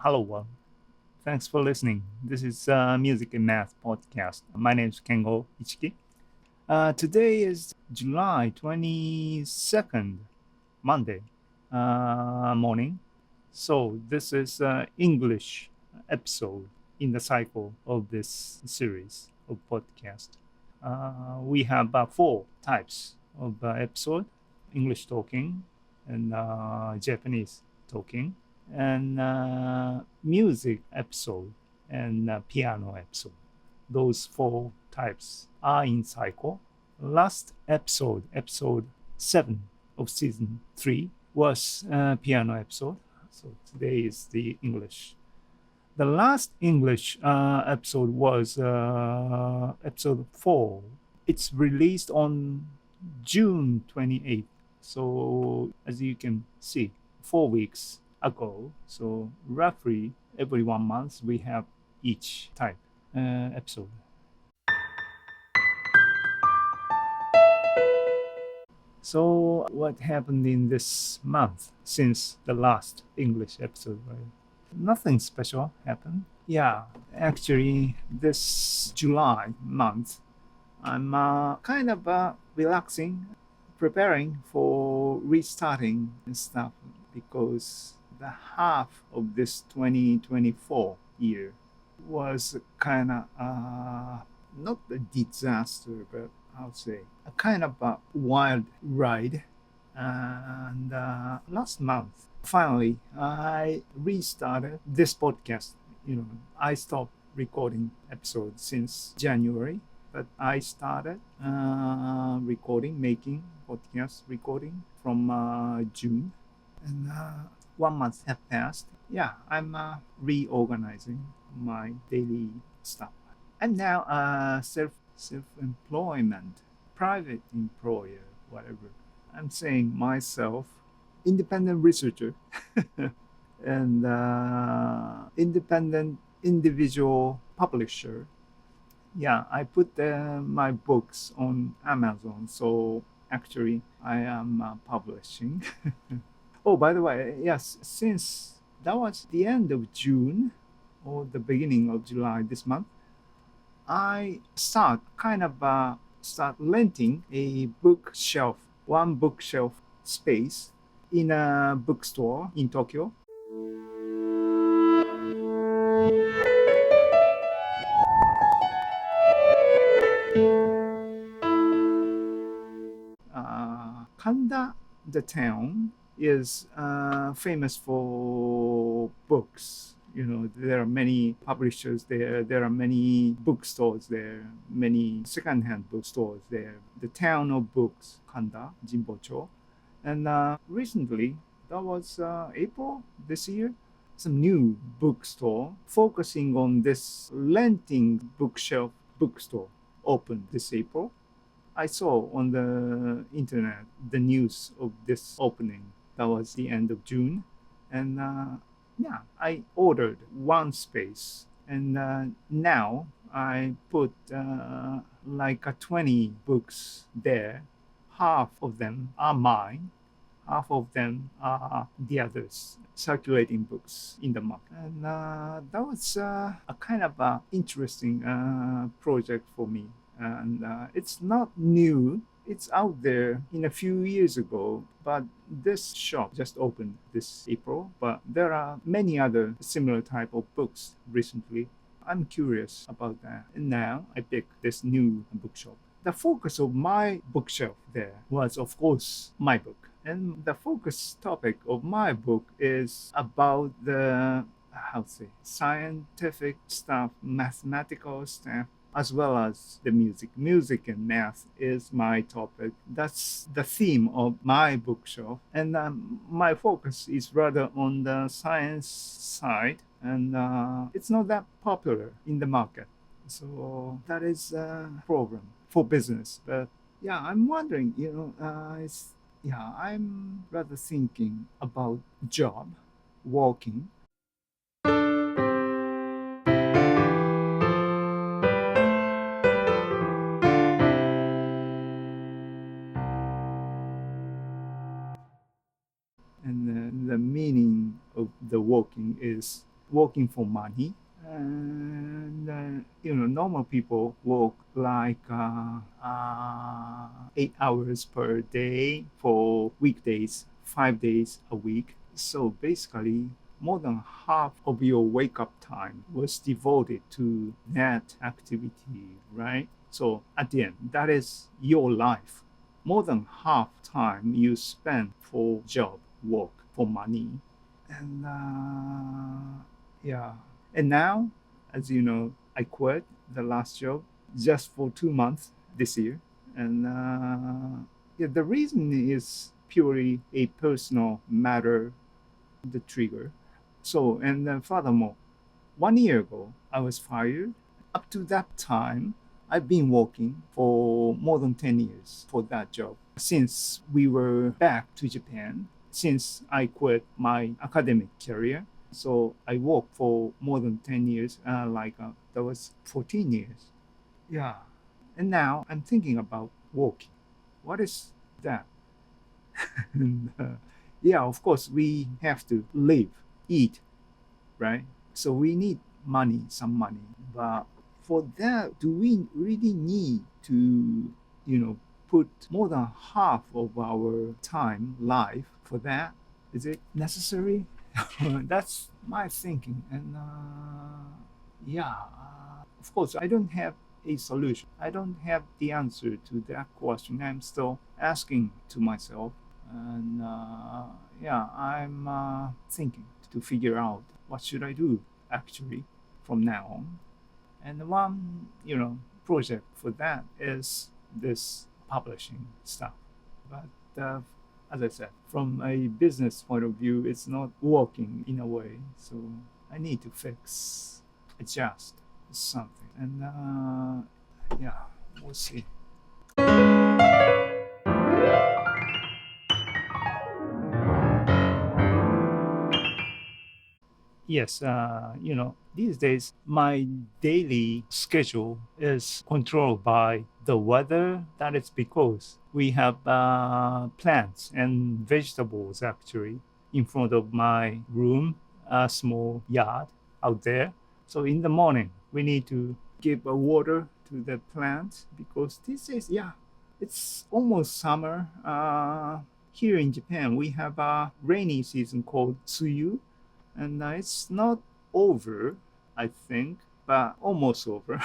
Hello, thanks for listening. This is Music and Math Podcast. My name is Kengo Ichiki. Today is July 22nd, Monday morning. So this is English episode in the cycle of this series of podcast. We have four types of episode: English talking and Japanese talking, and music episode and piano episode. Those four types are in cycle. Last episode, episode 7 of season 3, was piano episode. So today is the English. The last English episode was episode 4. It's released on June 28th. So as you can see, 4 weeks ago. So roughly every 1 month we have each type episode. So what happened in this month since the last English episode, right? Nothing special happened. Yeah, actually this July month, I'm kind of relaxing, preparing for restarting and stuff, because the half of this 2024 year was kind of not a disaster, but I'll say a kind of a wild ride. And last month, finally, I restarted this podcast. I stopped recording episodes since January, but I started making podcast recording from June. And 1 month have passed. Yeah, I'm reorganizing my daily stuff. I'm now self-employment, private employer, whatever. I'm saying myself, independent researcher and independent individual publisher. Yeah, I put my books on Amazon, so actually I am publishing. Oh, by the way, yes, since that was the end of June or the beginning of July this month, I start renting a bookshelf, one bookshelf space in a bookstore in Tokyo. Kanda, the town, is famous for books. There are many publishers there. There are many bookstores there, many second-hand bookstores there. The town of books, Kanda, Jinbocho. And recently, that was April this year, some new bookstore focusing on this renting bookshelf bookstore opened this April. I saw on the internet the news of this opening. That was the end of June. And I ordered one space. And now I put like 20 books there. Half of them are mine. Half of them are the others, circulating books in the market. And that was a kind of interesting project for me. And it's not new. It's out there in a few years ago, but this shop just opened this April. But there are many other similar type of books recently. I'm curious about that. And now I picked this new bookshop. The focus of my bookshelf there was, of course, my book. And the focus topic of my book is about the, scientific stuff, mathematical stuff, as well as the music. Music and math is my topic. That's the theme of my bookshelf. And my focus is rather on the science side. And it's not that popular in the market. So that is a problem for business. But yeah, I'm wondering, I'm rather thinking about job, working. And the meaning of the working is working for money. And normal people work like 8 hours per day for weekdays, 5 days a week. So basically, more than half of your wake-up time was devoted to that activity, right? So at the end, that is your life. More than half time you spend for job, work, for money. And And now, as you know, I quit the last job just for 2 months this year. And the reason is purely a personal matter, the trigger. So, and furthermore, 1 year ago, I was fired. Up to that time, I've been working for more than 10 years for that job. Since we were back to Japan, since I quit my academic career, so I worked for more than 10 years, that was 14 years. Yeah. And now I'm thinking about working. What is that? And, of course, we have to live, eat, right? So we need money, some money. But for that, do we really need to, put more than half of our time, life for that? Is it necessary? That's my thinking. And of course, I don't have a solution. I don't have the answer to that question. I'm still asking to myself. And I'm thinking to figure out what should I do actually from now on. And one, project for that is this publishing stuff. But as I said, from a business point of view, it's not working in a way. So I need to adjust something. And we'll see. Yes, these days my daily schedule is controlled by the weather. That is because we have plants and vegetables actually in front of my room, a small yard out there. So in the morning, we need to give water to the plants because these days, it's almost summer. Here in Japan, we have a rainy season called Tsuyu. And it's not over, I think, but almost over.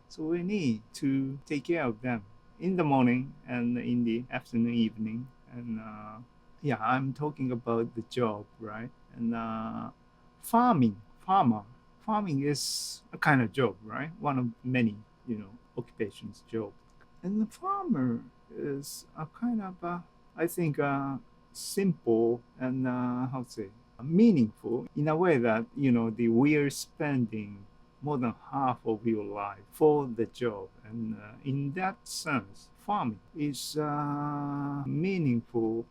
So we need to take care of them in the morning and in the afternoon, evening. And I'm talking about the job, right? And farming is a kind of job, right? One of many, occupations, job. And the farmer is a kind of, I think, simple and, meaningful in a way that we are spending more than half of your life for the job, and in that sense farming is meaningful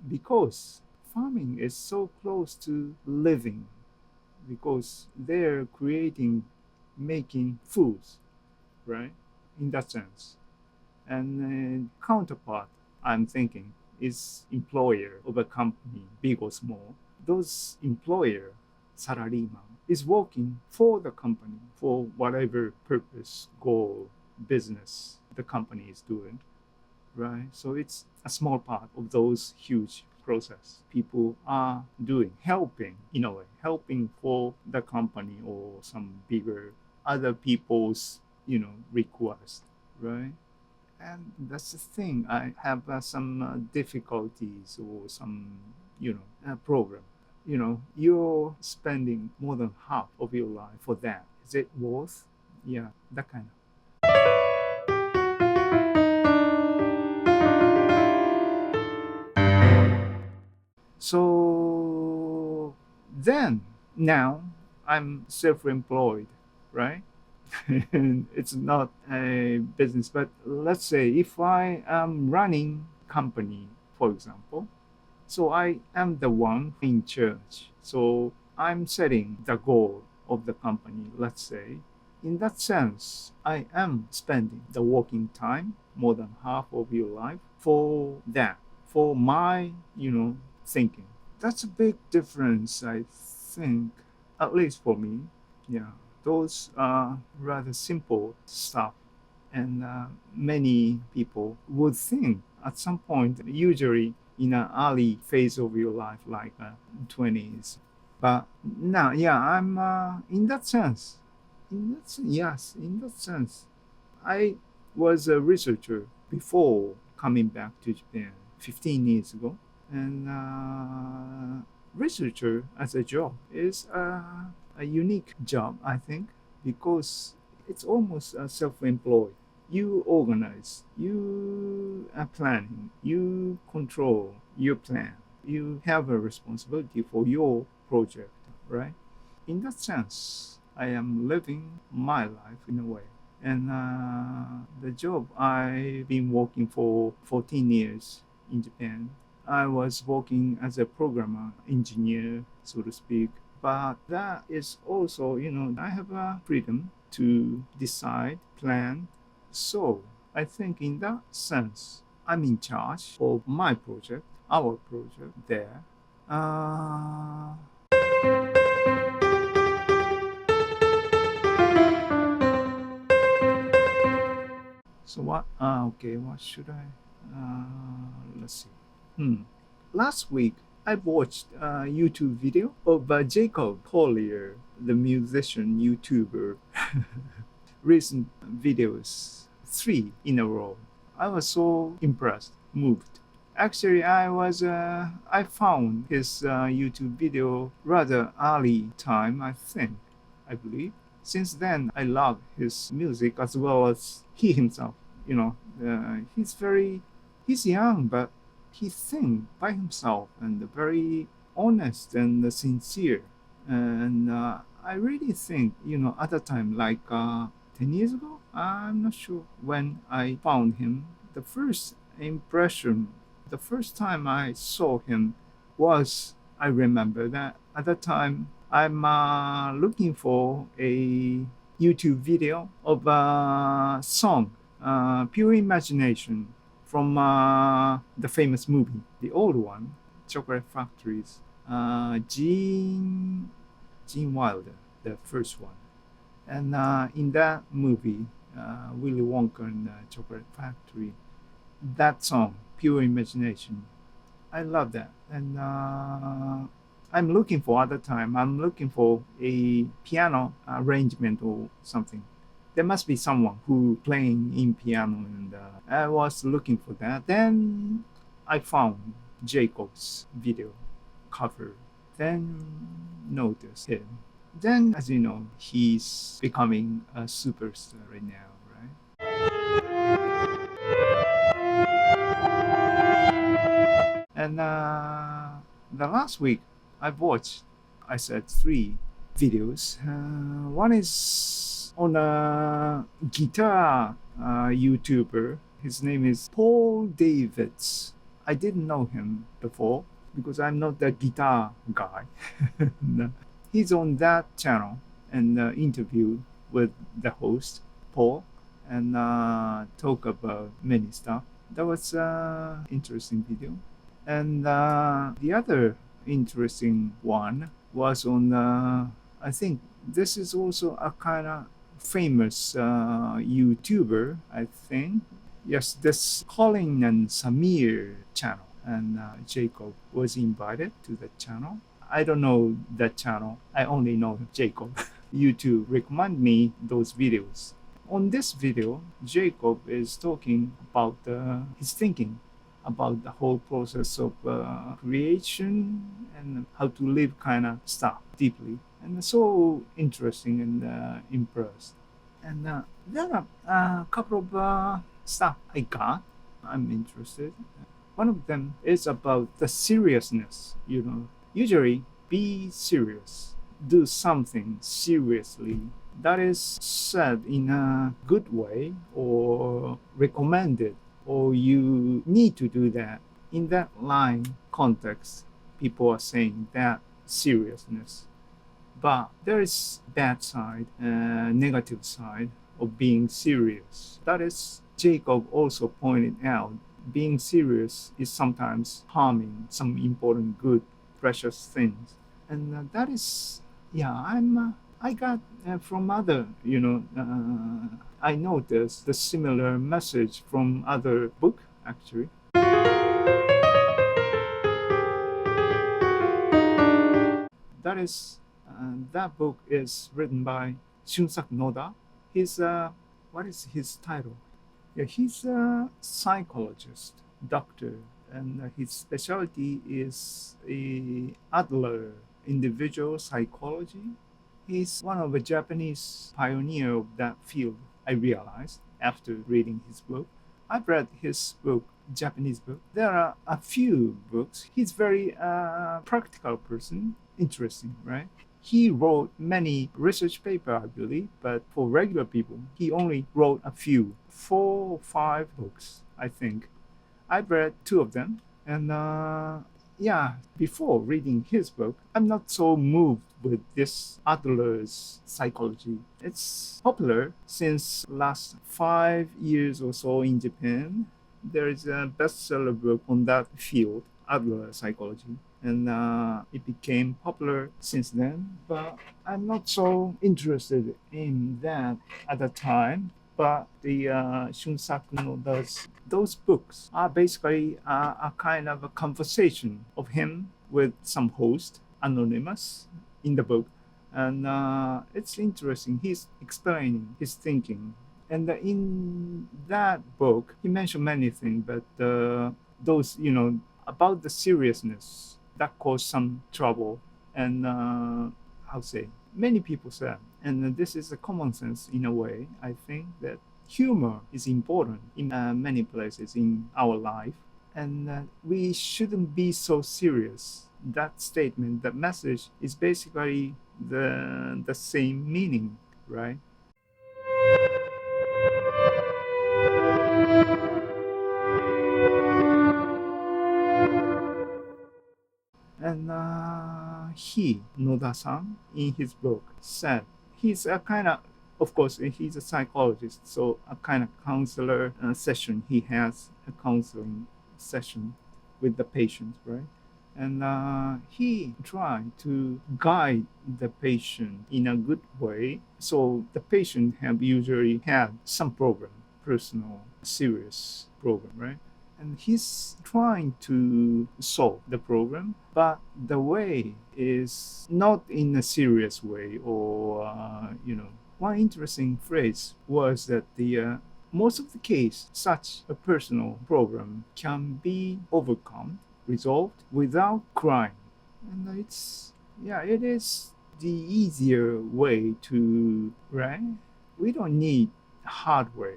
because farming is so close to living, because they're making foods, right, in that sense. And counterpart, I'm thinking, is employer of a company, big or small. Those employer, salaryman, is working for the company for whatever purpose, goal, business the company is doing, right? So it's a small part of those huge process people are doing, helping in a way, helping for the company or some bigger other people's, request, right? And that's the thing. I have some difficulties or some, problem. You're spending more than half of your life for that. Is it worth? Yeah, that kind of. So then, now I'm self-employed, right? And it's not a business, but let's say if I am running company, for example, so I am the one in charge. So I'm setting the goal of the company, let's say. In that sense, I am spending the working time, more than half of your life, for that, for my, thinking. That's a big difference, I think, at least for me, yeah, those are rather simple stuff. And many people would think at some point, usually in an early phase of your life, like 20s. But now, yeah, I'm in that sense. In that sense. I was a researcher before coming back to Japan 15 years ago. And researcher as a job is a unique job, I think, because it's almost self-employed. You organize, you are planning, you control your plan. You have a responsibility for your project, right? In that sense, I am living my life in a way. And the job I've been working for 14 years in Japan, I was working as a programmer, engineer, so to speak. But that is also, I have a freedom to decide, plan. So I think in that sense, I'm in charge of my project, our project there. So what should I, let's see. Last week, I watched a YouTube video of Jacob Collier, the musician, YouTuber. Recent videos, 3 in a row. I was so impressed, moved. Actually, I found his YouTube video rather early time, I believe. Since then, I love his music as well as he himself. He's young, but he sings by himself and very honest and sincere. And I really think, at the time, like 10 years ago, I'm not sure when I found him. The first impression, the first time I saw him was, I remember that at the time, I'm looking for a YouTube video of a song, Pure Imagination, from the famous movie, the old one, Chocolate Factories, Gene Wilder, the first one. And in that movie, Willy Wonka and Chocolate Factory, that song, Pure Imagination, I love that. And I'm looking for a piano arrangement or something. There must be someone who playing in piano, and I was looking for that. Then I found Jacob's video cover, then noticed him. Then, as you know, he's becoming a superstar right now, right? And the last week I said 3 videos. One is on a guitar YouTuber. His name is Paul Davids. I didn't know him before because I'm not the guitar guy. No. He's on that channel and interviewed with the host, Paul, and talk about many stuff. That was an interesting video. And the other interesting one was on, I think this is also a kind of famous YouTuber, I think. Yes, this Colin and Samir channel. And Jacob was invited to the channel. I don't know that channel. I only know Jacob. YouTube recommend me those videos. On this video, Jacob is talking about his thinking about the whole process of creation and how to live kind of stuff deeply. And so interesting and impressed. And there are a couple of stuff I got. I'm interested. One of them is about the seriousness, Usually, be serious. Do something seriously. That is said in a good way or recommended, or you need to do that. In that line context, people are saying that seriousness. But there is bad side, negative side of being serious. That is, Jacob also pointed out, being serious is sometimes harming some important good precious things. And that is, yeah, I got from other, I noticed the similar message from other book actually. That is, that book is written by Shunsak Noda. He's what is his title? Yeah, he's a psychologist, doctor, and his specialty is Adler, individual psychology. He's one of the Japanese pioneer of that field, I realized after reading his book. I've read his book, Japanese book. There are a few books. He's very practical person, interesting, right? He wrote many research papers, I believe, but for regular people, he only wrote a few, 4 or 5 books, I think. I've read 2 of them, and before reading his book, I'm not so moved with this Adler's psychology. It's popular since last 5 years or so in Japan. There is a bestseller book on that field, Adler psychology, and it became popular since then. But I'm not so interested in that at the time. But the Shunsak Noda's those books are basically a kind of a conversation of him with some host, anonymous, in the book. And it's interesting. He's explaining his thinking. And in that book, he mentioned many things, but those, about the seriousness that caused some trouble. And many people said, and this is a common sense in a way, I think that humor is important in many places in our life, and we shouldn't be so serious. That statement, that message is basically the same meaning, right? And Noda-san, in his book, said he's a kind of course, he's a psychologist, so a kind of counselor session. He has a counseling session with the patient, right? And he tried to guide the patient in a good way. So the patient have usually had some problem, personal, serious problem, right? And he's trying to solve the problem, but the way is not in a serious way or, One interesting phrase was that most of the case, such a personal problem can be overcome, resolved without crying. And it is the easier way to, right? We don't need a hard way,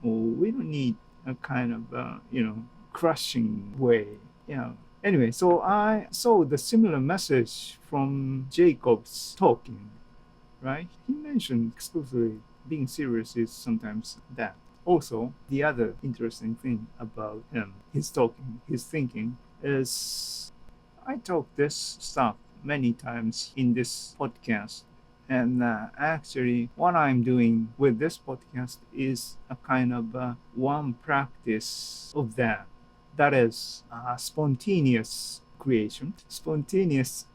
or we don't need a kind of, crushing way. Anyway, so I saw the similar message from Jacob's talking, right? He mentioned explicitly being serious is sometimes that. Also, the other interesting thing about him, his talking, his thinking, is I talk this stuff many times in this podcast. And actually, what I'm doing with this podcast is a kind of one practice of that. That is spontaneous creation, spontaneous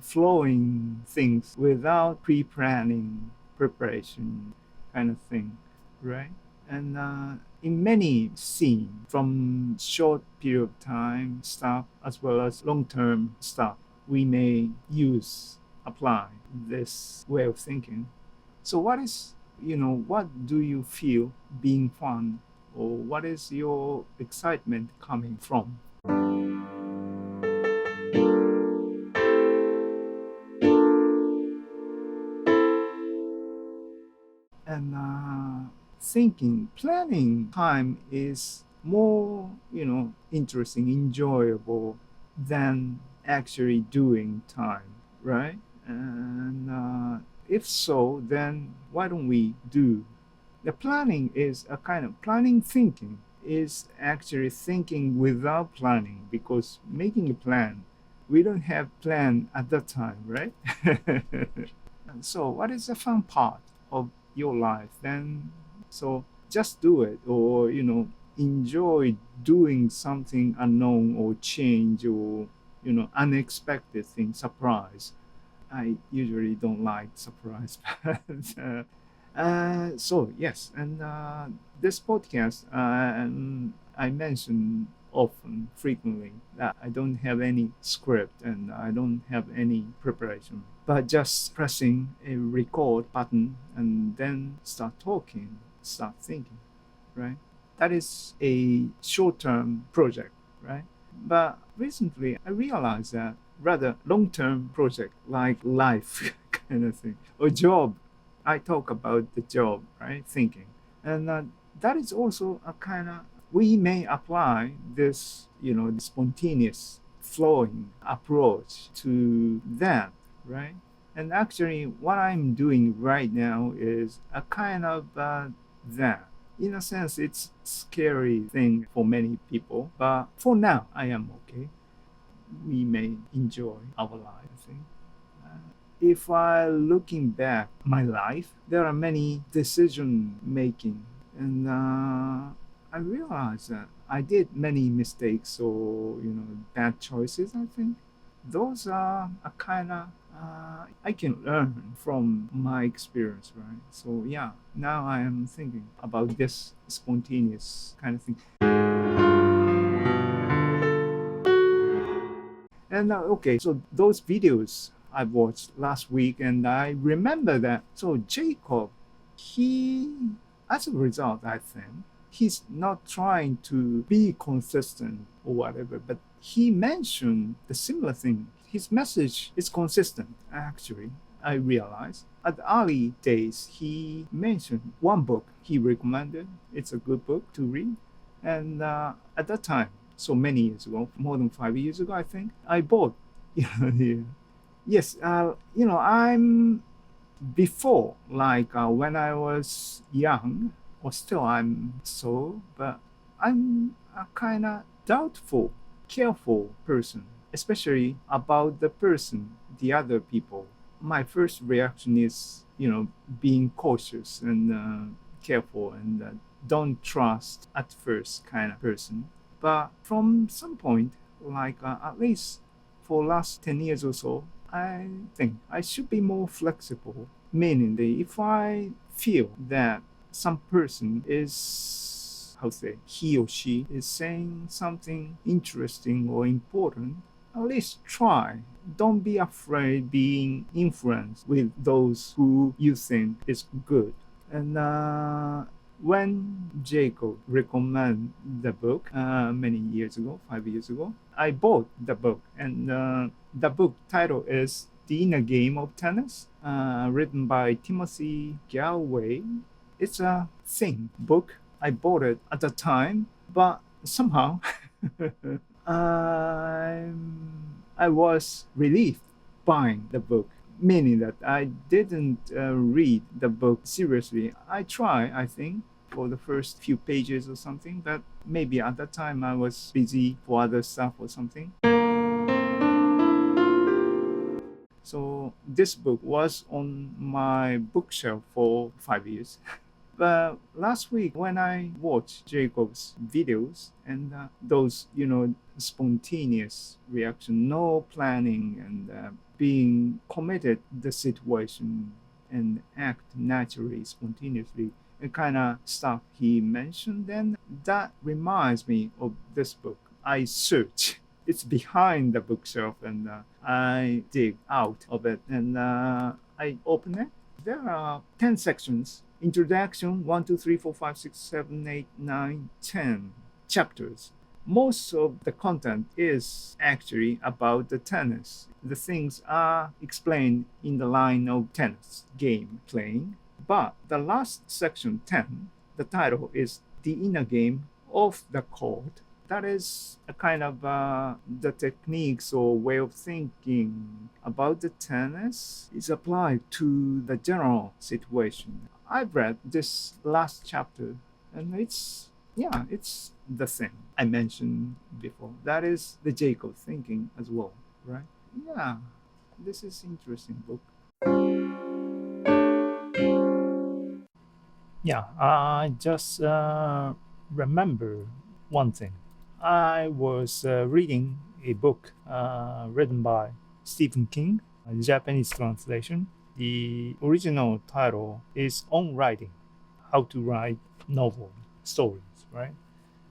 flowing things without pre-planning, preparation kind of thing, right? And in many scenes, from short period of time stuff as well as long-term stuff, we may apply this way of thinking. So what do you feel being fun, or what is your excitement coming from? And planning time is more, interesting, enjoyable than actually doing time, right? And if so, then why don't we do? The planning is a kind of planning thinking is actually thinking without planning, because making a plan, we don't have plan at that time, right? And so what is the fun part of your life then? So just do it, or enjoy doing something unknown or change, or unexpected thing, surprise. I usually don't like surprise, but so yes, and this podcast, I mention often, frequently, that I don't have any script and I don't have any preparation, but just pressing a record button and then start talking, start thinking, right? That is a short-term project, right? But recently I realized that rather long-term project like life kind of thing or job. I talk about the job, right? Thinking. And that is also a kind of, we may apply this, spontaneous flowing approach to that, right? And actually what I'm doing right now is a kind of that. In a sense, it's a scary thing for many people, but for now, I am okay. We may enjoy our life, I think. If I looking back my life, there are many decision making, and I realized that I did many mistakes or bad choices. I think those are a kind of I can learn from my experience, right? So yeah, now I am thinking about this spontaneous kind of thing. And okay, so those videos I watched last week, and I remember that. So Jacob, as a result, I think, he's not trying to be consistent or whatever, but he mentioned the similar thing. His message is consistent, actually, I realized. At the early days, he mentioned one book he recommended. It's a good book to read. And at that time, so many years ago, more than 5 years ago, I think, I bought, yes, I'm before, like when I was young, or still I'm so, but I'm a kind of doubtful, careful person, especially about the person, the other people. My first reaction is, being cautious and careful and don't trust at first kind of person. But from some point, like at least for last 10 years or so, I think I should be more flexible. Meaning that if I feel that some person is, he or she is saying something interesting or important, at least try. Don't be afraid being influenced with those who you think is good. And when Jacob recommended the book many years ago, 5 years ago, I bought the book. And the book title is The Inner Game of Tennis, written by Timothy Galway. It's a thin book. I bought it at the time, but somehow I was relieved buying the book, meaning that I didn't read the book seriously. I tried, I think, for the first few pages or something, but maybe at that time I was busy for other stuff or something. So this book was on my bookshelf for 5 years. But last week when I watched Jacob's videos and those, spontaneous reaction, no planning and being committed to the situation and act naturally, spontaneously, the kind of stuff he mentioned, then that reminds me of this book. I search. It's behind the bookshelf and I dig out of it and I open it. There are 10 sections. Introduction, 1, 2, 3, 4, 5, 6, 7, 8, 9, 10 chapters. Most of the content is actually about the tennis. The things are explained in the line of tennis game playing. But the last section, 10, the title is The Inner Game of the Court. That is a kind of the techniques or way of thinking about the tennis is applied to the general situation. I've read this last chapter and it's the thing I mentioned before. That is the Jacob thinking as well, right? Yeah, this is interesting book. Yeah, I just remember one thing. I was reading a book written by Stephen King, a Japanese translation. The original title is On Writing, How to Write Novel Stories, right?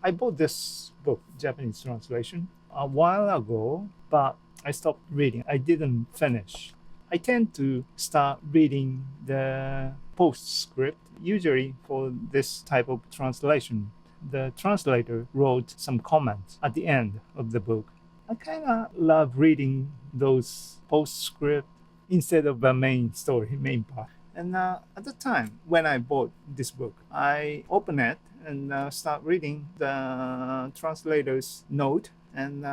I bought this book, Japanese translation, a while ago, but I stopped reading. I didn't finish. I tend to start reading the postscript, usually for this type of translation. The translator wrote some comments at the end of the book. I kind of love reading those postscript instead of the main story, main part. And at the time when I bought this book, I opened it and start reading the translator's note. And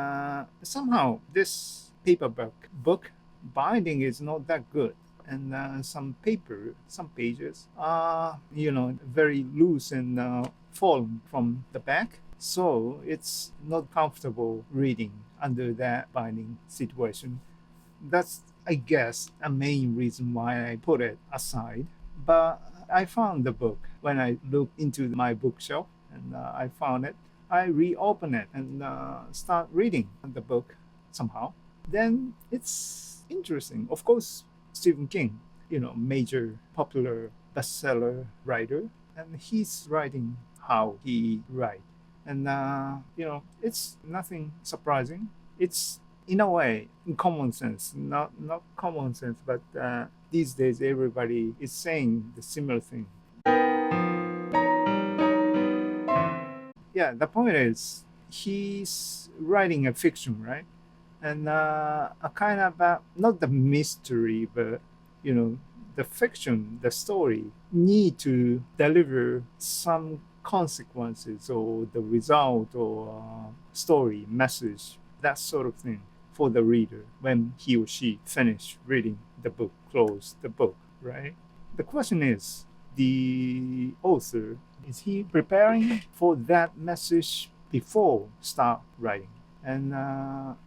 somehow this paperback book binding is not that good. And some pages are, very loose and fallen from the back. So it's not comfortable reading under that binding situation. That's, I guess, a main reason why I put it aside. But I found the book when I looked into my bookshelf, and I found it. I reopened it and start reading the book somehow. Then it's interesting. Of course, Stephen King, major popular bestseller writer, and he's writing how he writes. And, it's nothing surprising. It's, in a way, common sense. Not common sense, but these days everybody is saying the similar thing. Yeah, the point is, he's writing a fiction, right? And a kind of, not the mystery, but, the fiction, the story, need to deliver some consequences or the result or story, message, that sort of thing for the reader when he or she finish reading the book, close the book, right? The question is, the author, is he preparing for that message before start writing? And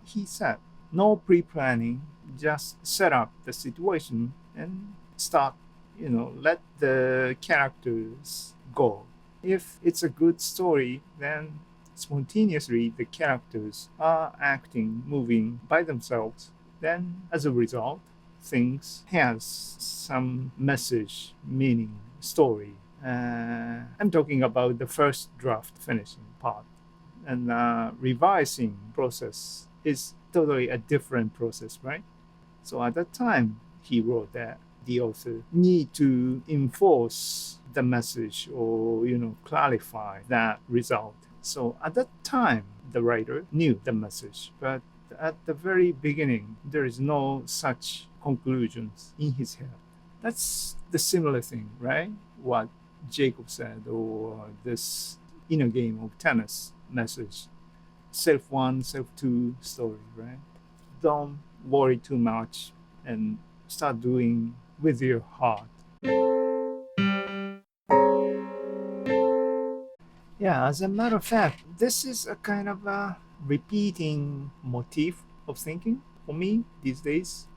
he said, no pre-planning, just set up the situation and start, let the characters go. If it's a good story, then spontaneously the characters are acting, moving by themselves. Then as a result, things has some message, meaning, story. I'm talking about the first draft finishing part. And revising process is totally a different process, right? So at that time, he wrote that the author need to enforce the message or, clarify that result. So at that time, the writer knew the message, but at the very beginning, there is no such conclusions in his head. That's the similar thing, right? What Jacob said, or this inner game of tennis message. Self 1, self 2 story, right? Don't worry too much and start doing with your heart. Yeah, as a matter of fact, this is a kind of a repeating motif of thinking for me these days.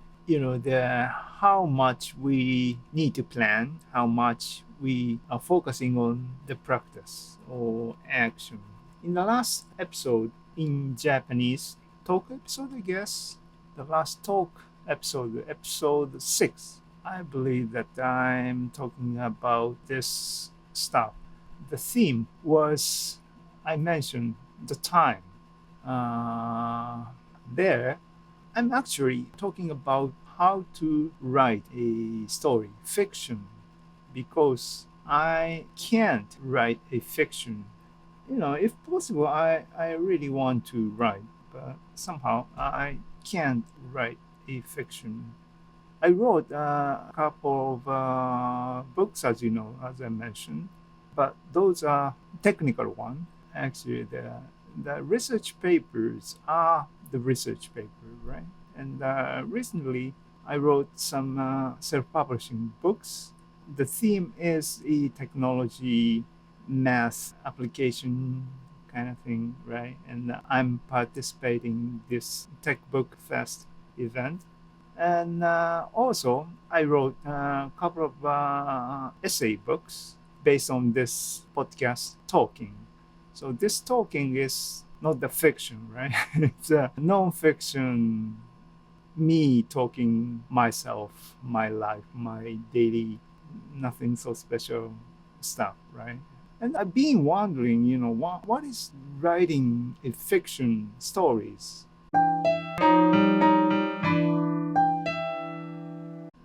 How much we need to plan, how much we are focusing on the practice or action. In the last episode in Japanese talk episode, I guess, the last talk episode 6, I believe that I'm talking about this stuff. The theme was, I mentioned the time. There, I'm actually talking about how to write a story, fiction, because I can't write a fiction. If possible, I really want to write, but somehow I can't write a fiction. I wrote a couple of books, as I mentioned, but those are technical ones. Actually, the research papers are the research paper, right? And recently, I wrote some self-publishing books. The theme is a technology, math application kind of thing, right? And I'm participating this Tech Book Fest event. And also, I wrote a couple of essay books based on this podcast talking. So this talking is not the fiction, right? It's a non-fiction, me talking myself, my life, my daily, nothing so special stuff, right? And I've been wondering, what is writing a fiction stories?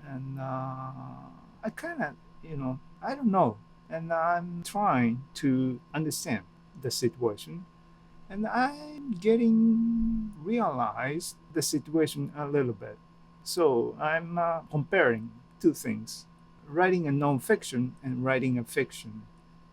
And I kind of, I don't know. And I'm trying to understand the situation. And I'm getting realized the situation a little bit. So I'm comparing two things, writing a non-fiction and writing a fiction.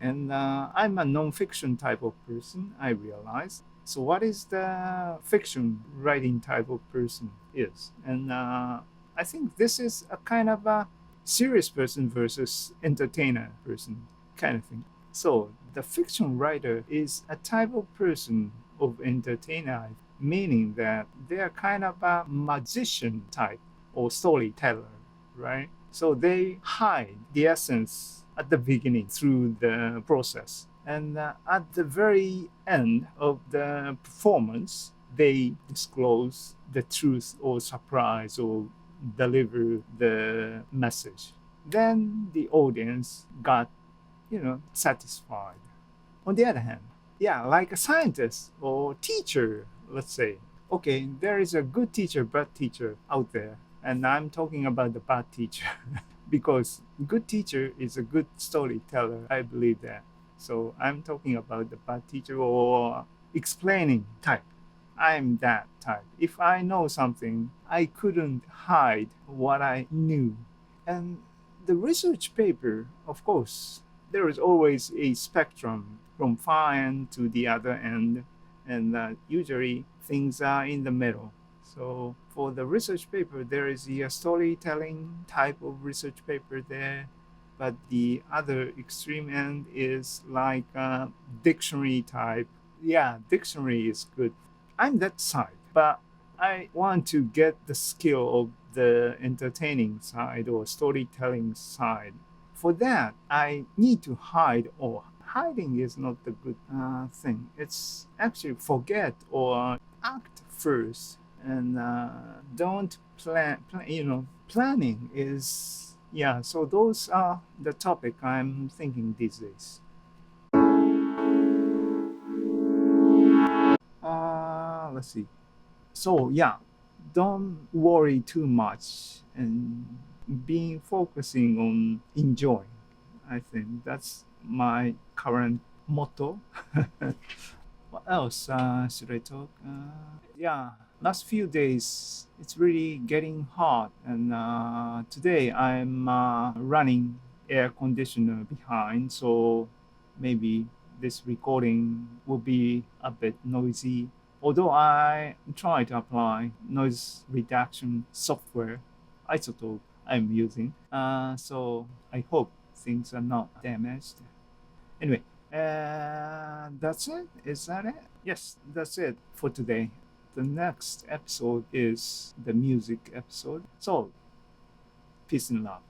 And I'm a non-fiction type of person, I realize. So what is the fiction writing type of person is? And I think this is a kind of a serious person versus entertainer person kind of thing. So the fiction writer is a type of person of entertainer, meaning that they are kind of a magician type or storyteller, right? So they hide the essence at the beginning through the process. And at the very end of the performance, they disclose the truth or surprise or deliver the message. Then the audience got, satisfied. On the other hand, like a scientist or teacher, let's say, okay, there is a good teacher, bad teacher out there. And I'm talking about the bad teacher because good teacher is a good storyteller. I believe that. So I'm talking about the bad teacher or explaining type. I'm that type. If I know something, I couldn't hide what I knew. And the research paper, of course, there is always a spectrum from far end to the other end. And usually things are in the middle. So for the research paper, there is a storytelling type of research paper there. But the other extreme end is like a dictionary type. Yeah, dictionary is good. I'm that side, but I want to get the skill of the entertaining side or storytelling side. For that, I need to hide, or hiding is not the good thing. It's actually forget or act first and don't planning is, so those are the topic I'm thinking these days. Let's see. So don't worry too much and focusing on enjoying. I think that's my current motto. What else should I talk? Last few days it's really getting hot, and today I'm running air conditioner behind, so maybe this recording will be a bit noisy. Although I try to apply noise reduction software, isotope I'm using, so I hope things are not damaged. Anyway, that's it. Is that it? Yes, that's it for today. The next episode is the music episode. So, peace and love.